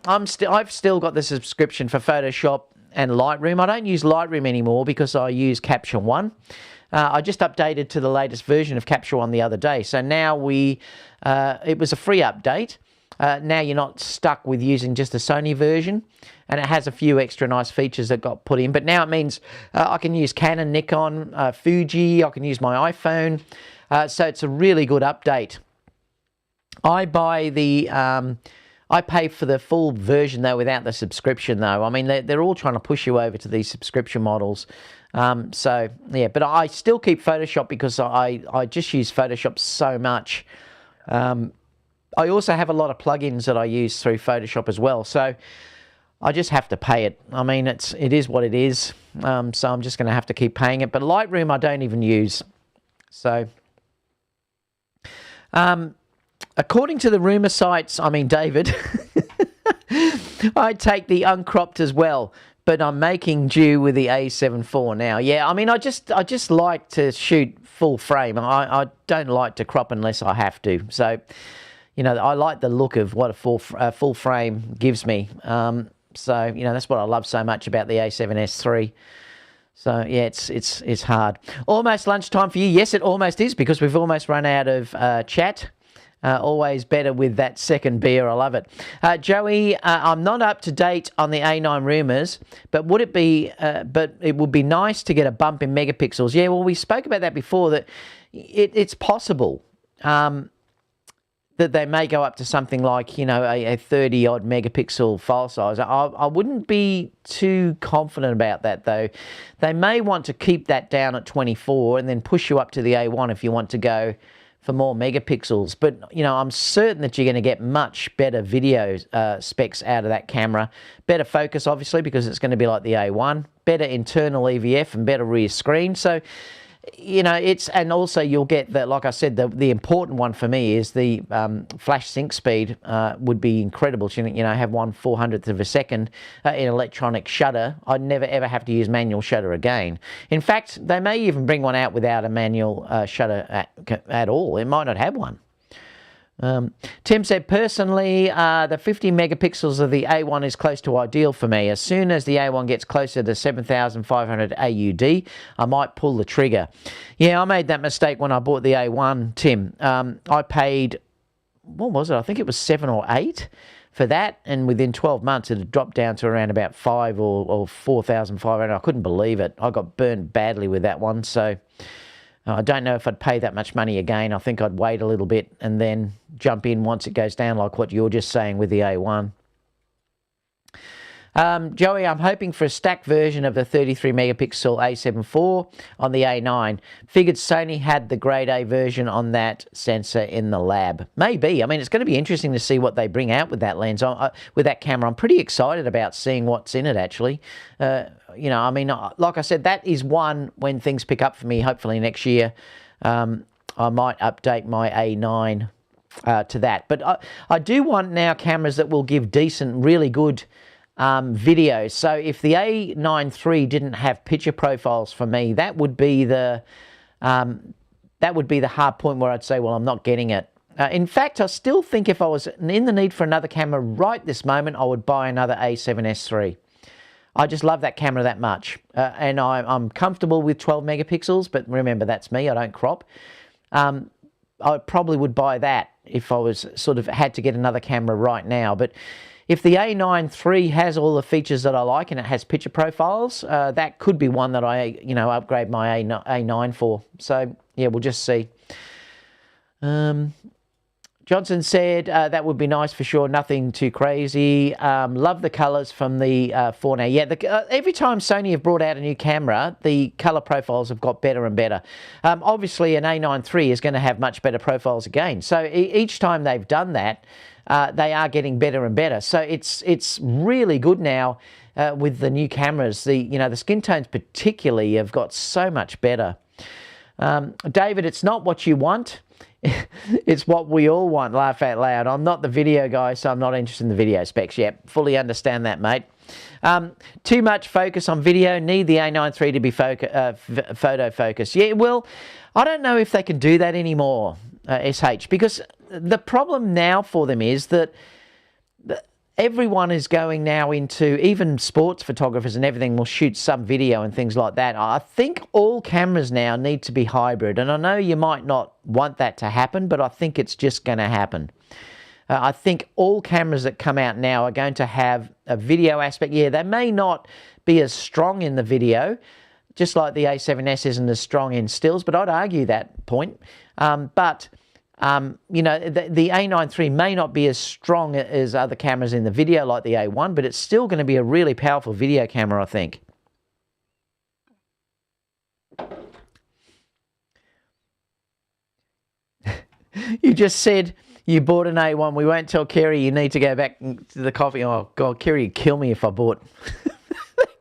Speaker 2: still got the subscription for Photoshop and Lightroom. I don't use Lightroom anymore because I use Capture One. I just updated to the latest version of Capture One the other day. So now it was a free update. Now you're not stuck with using just the Sony version, and it has a few extra nice features that got put in. But now it means I can use Canon, Nikon, Fuji, I can use my iPhone. So it's a really good update. I pay for the full version, though, without the subscription, though. I mean, they're all trying to push you over to these subscription models. So, yeah, but I still keep Photoshop because I just use Photoshop so much. I also have a lot of plugins that I use through Photoshop as well. So I just have to pay it. I mean, it is what it is. So I'm just going to have to keep paying it. But Lightroom I don't even use. So... according to the rumour sites, I mean, David, I take the uncropped as well, but I'm making do with the A7 IV now. Yeah, I mean, I just like to shoot full frame. I don't like to crop unless I have to. So, you know, I like the look of what a full frame gives me. So, you know, that's what I love so much about the A7S III. So, yeah, it's hard. Almost lunchtime for you. Yes, it almost is, because we've almost run out of chat. Always better with that second beer. I love it. Joey, I'm not up to date on the A9 rumours, but would it be? But it would be nice to get a bump in megapixels. Yeah, well, we spoke about that before. That it's possible that they may go up to something like, you know, a 30 odd megapixel file size. I wouldn't be too confident about that, though. They may want to keep that down at 24 and then push you up to the A1 if you want to go for more megapixels. But, you know, I'm certain that you're going to get much better video specs out of that camera. Better focus, obviously, because it's going to be like the A1. Better internal EVF and better rear screen. So, you know, and also you'll get that, like I said, the important one for me is the flash sync speed would be incredible. You know, have 1/400th of a second in electronic shutter. I'd never ever have to use manual shutter again. In fact, they may even bring one out without a manual shutter at all. It might not have one. Tim said, personally, the 50 megapixels of the A1 is close to ideal for me. As soon as the A1 gets closer to 7,500 AUD, I might pull the trigger. Yeah, I made that mistake when I bought the A1, Tim. I paid, what was it? I think it was 7 or 8 for that, and within 12 months it had dropped down to around about 5 or 4,500. I couldn't believe it. I got burned badly with that one, so I don't know if I'd pay that much money again. I think I'd wait a little bit and then jump in once it goes down, like what you're just saying with the A1. Joey, I'm hoping for a stacked version of the 33 megapixel A7 IV on the A9. Figured Sony had the grade A version on that sensor in the lab. Maybe. I mean, it's going to be interesting to see what they bring out with that lens, with that camera. I'm pretty excited about seeing what's in it, actually. You know, I mean, like I said, that is one when things pick up for me, hopefully next year. I might update my A9 to that. But I do want now cameras that will give decent, really good video. So if the a9iii didn't have picture profiles for me, that would be the hard point where I'd say, well, I'm not getting it. In fact, I still think if I was in the need for another camera right this moment, I would buy another a7S III. I just love that camera that much, and I'm comfortable with 12 megapixels, but remember, that's me, I don't crop. I probably would buy that if I was sort of had to get another camera right now. But if the a9iii has all the features that I like and it has picture profiles, that could be one that I, you know, upgrade my A9 for. So, yeah, we'll just see. Johnson said that would be nice for sure, nothing too crazy. Love the colours from the 4 now. Yeah, every time Sony have brought out a new camera, the colour profiles have got better and better. Obviously, an a9iii is going to have much better profiles again. So each time they've done that, they are getting better and better. So it's really good now with the new cameras. The skin tones particularly have got so much better. David, it's not what you want. It's what we all want. Laugh out loud. I'm not the video guy, so I'm not interested in the video specs yet. Fully understand that, mate. Too much focus on video. Need the a9iii to be photo focus. Yeah, well, I don't know if they can do that anymore, SH, because the problem now for them is that everyone is going now into, even sports photographers and everything will shoot some video and things like that. I think all cameras now need to be hybrid, and I know you might not want that to happen, but I think it's just going to happen. I think all cameras that come out now are going to have a video aspect. Yeah, they may not be as strong in the video, just like the A7S isn't as strong in stills, but I'd argue that point. You know, the a9iii may not be as strong as other cameras in the video like the A1, but it's still going to be a really powerful video camera, I think. You just said you bought an A1. We won't tell Kerry you need to go back to the coffee. Oh, God, Kerry would kill me if I bought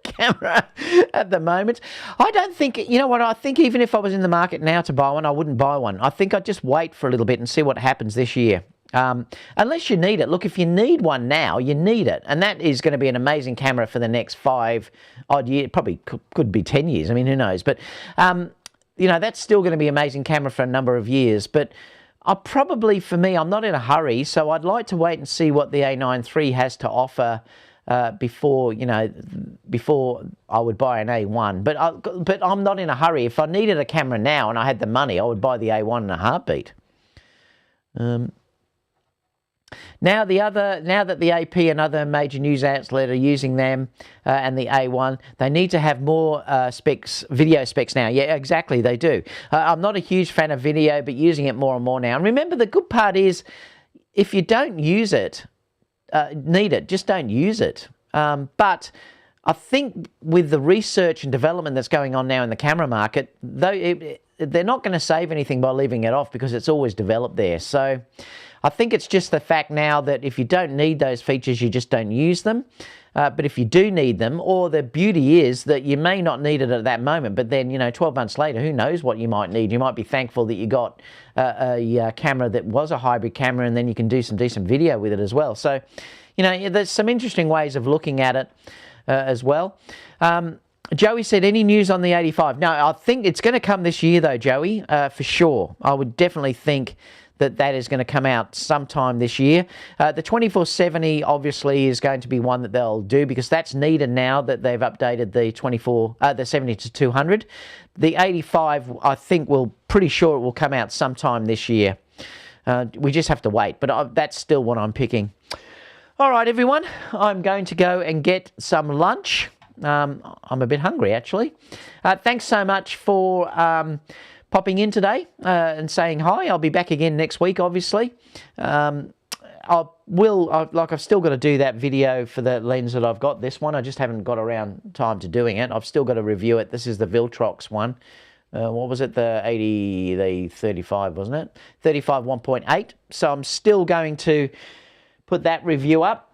Speaker 2: camera at the moment. I don't think, you know what, I think even if I was in the market now to buy one, I wouldn't buy one. I think I'd just wait for a little bit and see what happens this year. Unless you need it. Look, if you need one now, you need it. And that is going to be an amazing camera for the next 5 odd years. Probably could be 10 years. I mean, who knows? But, you know, that's still going to be an amazing camera for a number of years. But for me, I'm not in a hurry. So I'd like to wait and see what the a9iii has to offer before I would buy an A1. But I'm not in a hurry. If I needed a camera now and I had the money, I would buy the A1 in a heartbeat. Now that the AP and other major news outlets are using them and the A1, they need to have more video specs now. Yeah, exactly, they do. I'm not a huge fan of video, but using it more and more now. And remember, the good part is, if you don't use it, need it, just don't use it. But I think with the research and development that's going on now in the camera market, they're not going to save anything by leaving it off because it's always developed there. So I think it's just the fact now that if you don't need those features, you just don't use them. But if you do need them, or the beauty is that you may not need it at that moment, but then, 12 months later, who knows what you might need. You might be thankful that you got a camera that was a hybrid camera, and then you can do some decent video with it as well. So, there's some interesting ways of looking at it as well. Joey said, any news on the 85? No, I think it's going to come this year though, Joey, for sure. I would definitely think that is going to come out sometime this year. The 2470 obviously is going to be one that they'll do because that's needed now that they've updated the 70 to 200. The 85, I think, pretty sure it will come out sometime this year. We just have to wait, but that's still what I'm picking. All right, everyone, I'm going to go and get some lunch. I'm a bit hungry, actually. Thanks so much for popping in today and saying hi. I'll be back again next week, obviously. I've still got to do that video for the lens that I've got. This one, I just haven't got around time to doing it. I've still got to review it. This is the Viltrox one. What was it? The 35, wasn't it? 35 1.8. So I'm still going to put that review up,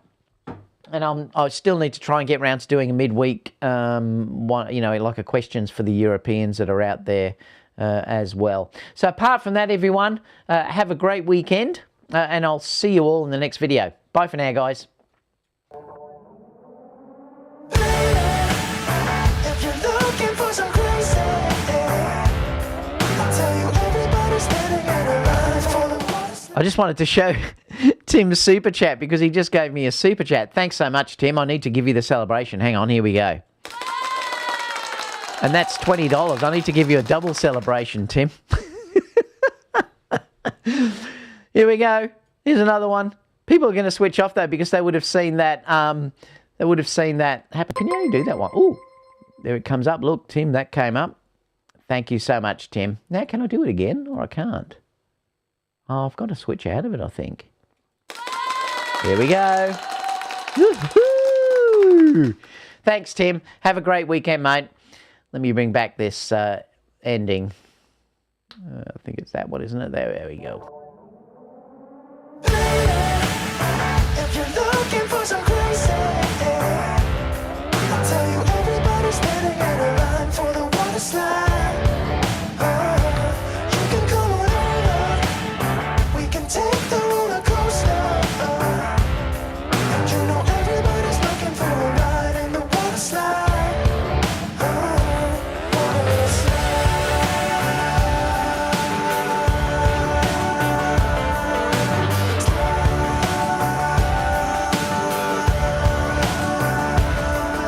Speaker 2: and I still need to try and get around to doing a midweek one, like a questions for the Europeans that are out there as well. So apart from that, everyone, have a great weekend, and I'll see you all in the next video. Bye for now, guys.
Speaker 1: If you're looking for some crazy, I'll tell you everybody's standing in a line for the water.
Speaker 2: I just wanted to show Tim's super chat because he just gave me a super chat. Thanks so much, Tim. I need to give you the celebration. Hang on, here we go. And that's $20. I need to give you a double celebration, Tim. Here we go. Here's another one. People are going to switch off though because they would have seen that. They would have seen that happen. Can you only do that one? Oh, there it comes up. Look, Tim, that came up. Thank you so much, Tim. Now, can I do it again or I can't? Oh, I've got to switch out of it, I think. Here we go. Woo-hoo! Thanks, Tim. Have a great weekend, mate. Let me bring back this ending. I think it's that one, isn't it? There we go.
Speaker 1: If you're looking for some crazy, I'll tell you everybody's standing in a line for the water slide. You can come on over. We can take the roller coaster. And you know everybody's looking for a ride in the water slide.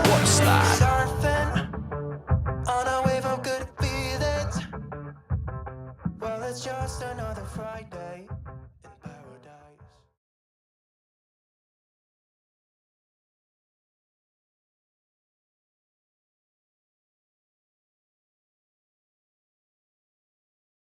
Speaker 1: Water slide. Surfing on a wave of good feelings. Well, it's just another Friday.